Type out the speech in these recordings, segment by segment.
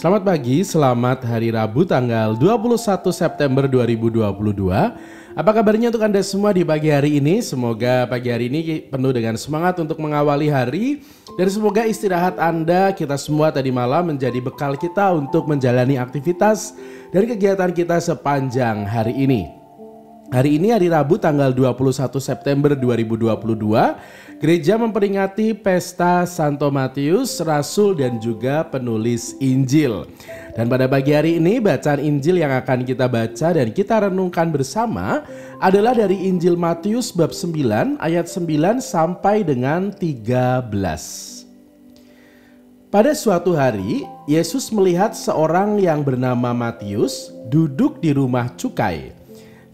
Selamat pagi, selamat hari Rabu tanggal 21 September 2022. Apa kabarnya untuk Anda semua di pagi hari ini? Semoga pagi hari ini penuh dengan semangat untuk mengawali hari. Dan semoga istirahat Anda, kita semua tadi malam menjadi bekal kita untuk menjalani aktivitas dan kegiatan kita sepanjang hari ini. Hari ini hari Rabu tanggal 21 September 2022, gereja memperingati pesta Santo Matius, Rasul dan juga penulis Injil. Dan pada pagi hari ini bacaan Injil yang akan kita baca dan kita renungkan bersama adalah dari Injil Matius bab 9 ayat 9 sampai dengan 13. Pada suatu hari, Yesus melihat seorang yang bernama Matius duduk di rumah cukai.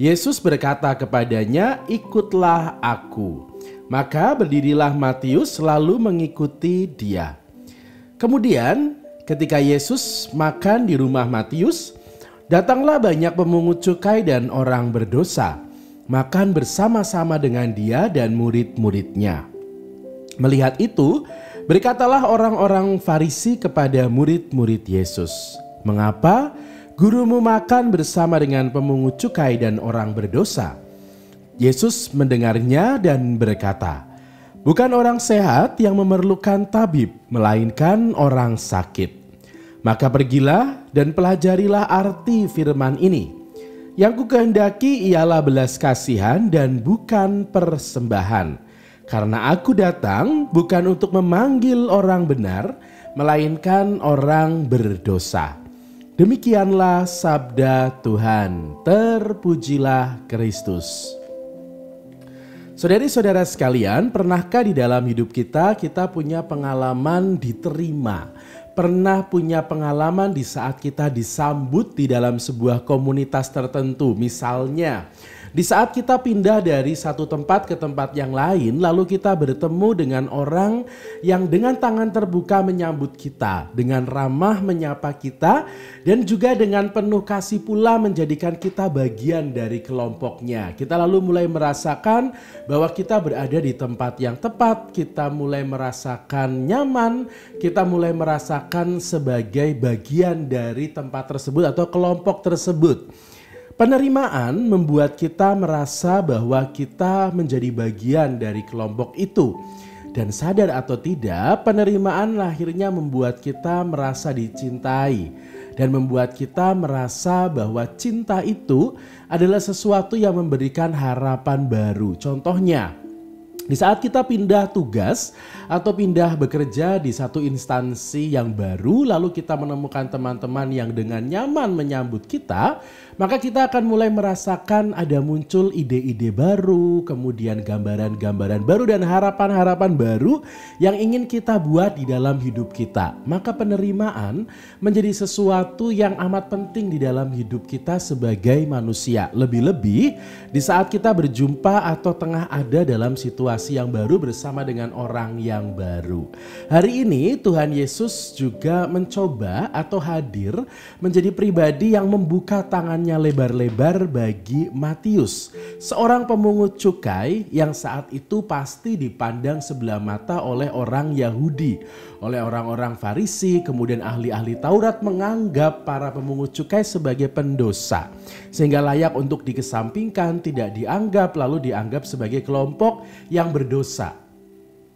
Yesus berkata kepadanya, "Ikutlah aku." Maka berdirilah Matius lalu mengikuti dia. Kemudian ketika Yesus makan di rumah Matius, datanglah banyak pemungut cukai dan orang berdosa, makan bersama-sama dengan dia dan murid-muridnya. Melihat itu, berkatalah orang-orang Farisi kepada murid-murid Yesus, "Mengapa gurumu makan bersama dengan pemungut cukai dan orang berdosa?" Yesus mendengarnya dan berkata, "Bukan orang sehat yang memerlukan tabib, melainkan orang sakit. Maka pergilah dan pelajarilah arti firman ini. Yang kukehendaki ialah belas kasihan dan bukan persembahan. Karena aku datang bukan untuk memanggil orang benar, melainkan orang berdosa." Demikianlah sabda Tuhan. Terpujilah Kristus. Saudari-saudara sekalian, pernahkah di dalam hidup kita punya pengalaman diterima? Pernah punya pengalaman di saat kita disambut di dalam sebuah komunitas tertentu? Misalnya, di saat kita pindah dari satu tempat ke tempat yang lain, lalu kita bertemu dengan orang yang dengan tangan terbuka menyambut kita, dengan ramah menyapa kita, dan juga dengan penuh kasih pula menjadikan kita bagian dari kelompoknya. Kita lalu mulai merasakan bahwa kita berada di tempat yang tepat, kita mulai merasakan nyaman, kita mulai merasakan sebagai bagian dari tempat tersebut atau kelompok tersebut. Penerimaan membuat kita merasa bahwa kita menjadi bagian dari kelompok itu. Dan sadar atau tidak, penerimaan akhirnya membuat kita merasa dicintai. Dan membuat kita merasa bahwa cinta itu adalah sesuatu yang memberikan harapan baru. Contohnya, di saat kita pindah tugas atau pindah bekerja di satu instansi yang baru, lalu kita menemukan teman-teman yang dengan nyaman menyambut kita, maka kita akan mulai merasakan ada muncul ide-ide baru, kemudian gambaran-gambaran baru dan harapan-harapan baru yang ingin kita buat di dalam hidup kita. Maka penerimaan menjadi sesuatu yang amat penting di dalam hidup kita sebagai manusia. Lebih-lebih di saat kita berjumpa atau tengah ada dalam situasi yang baru bersama dengan orang yang baru. Hari ini Tuhan Yesus juga mencoba atau hadir menjadi pribadi yang membuka tangannya lebar-lebar bagi Matius, seorang pemungut cukai yang saat itu pasti dipandang sebelah mata oleh orang Yahudi, oleh orang-orang Farisi, kemudian ahli-ahli Taurat menganggap para pemungut cukai sebagai pendosa, sehingga layak untuk dikesampingkan, tidak dianggap, lalu dianggap sebagai kelompok yang berdosa.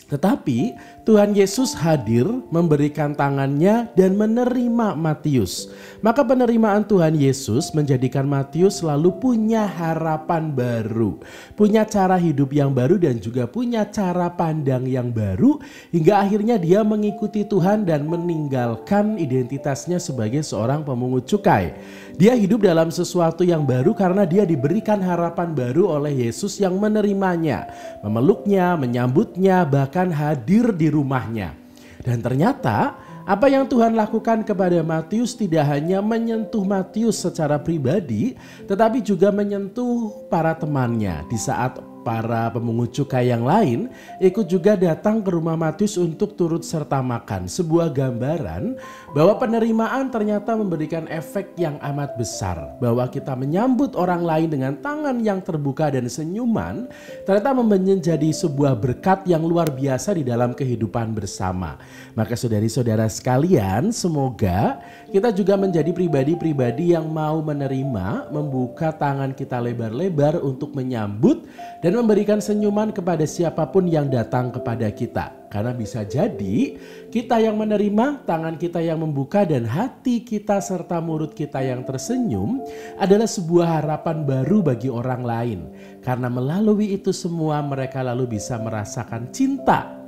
Tetapi Tuhan Yesus hadir memberikan tangannya dan menerima Matius. Maka penerimaan Tuhan Yesus menjadikan Matius selalu punya harapan baru, punya cara hidup yang baru dan juga punya cara pandang yang baru, hingga akhirnya dia mengikuti Tuhan dan meninggalkan identitasnya sebagai seorang pemungut cukai. Dia hidup dalam sesuatu yang baru karena dia diberikan harapan baru oleh Yesus yang menerimanya, memeluknya, menyambutnya, bahkan hadir di rumahnya. Dan ternyata apa yang Tuhan lakukan kepada Matius tidak hanya menyentuh Matius secara pribadi, tetapi juga menyentuh para temannya. Di saat para pemungut cukai yang lain ikut juga datang ke rumah Matius untuk turut serta makan. Sebuah gambaran bahwa penerimaan ternyata memberikan efek yang amat besar. Bahwa kita menyambut orang lain dengan tangan yang terbuka dan senyuman ternyata menjadi sebuah berkat yang luar biasa di dalam kehidupan bersama. Maka saudari-saudara sekalian, semoga kita juga menjadi pribadi-pribadi yang mau menerima, membuka tangan kita lebar-lebar untuk menyambut dan memberikan senyuman kepada siapapun yang datang kepada kita. Karena bisa jadi kita yang menerima, tangan kita yang membuka, dan hati kita serta mulut kita yang tersenyum adalah sebuah harapan baru bagi orang lain. Karena melalui itu semua mereka lalu bisa merasakan cinta.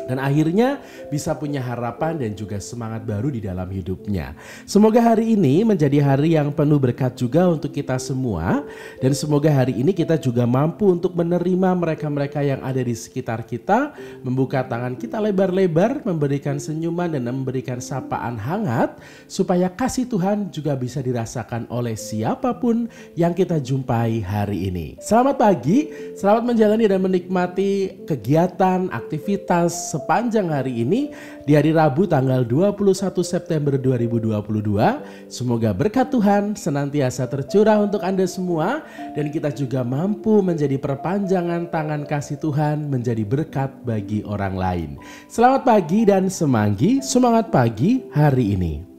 Dan akhirnya bisa punya harapan dan juga semangat baru di dalam hidupnya. Semoga hari ini menjadi hari yang penuh berkat juga untuk kita semua. Dan semoga hari ini kita juga mampu untuk menerima mereka-mereka yang ada di sekitar kita. Membuka tangan kita lebar-lebar, memberikan senyuman dan memberikan sapaan hangat. Supaya kasih Tuhan juga bisa dirasakan oleh siapapun yang kita jumpai hari ini. Selamat pagi, selamat menjalani dan menikmati kegiatan, aktivitas sepanjang hari ini di hari Rabu tanggal 21 September 2022. Semoga berkat Tuhan senantiasa tercurah untuk Anda semua dan kita juga mampu menjadi perpanjangan tangan kasih Tuhan, menjadi berkat bagi orang lain. Selamat pagi dan semanggi, semangat pagi hari ini.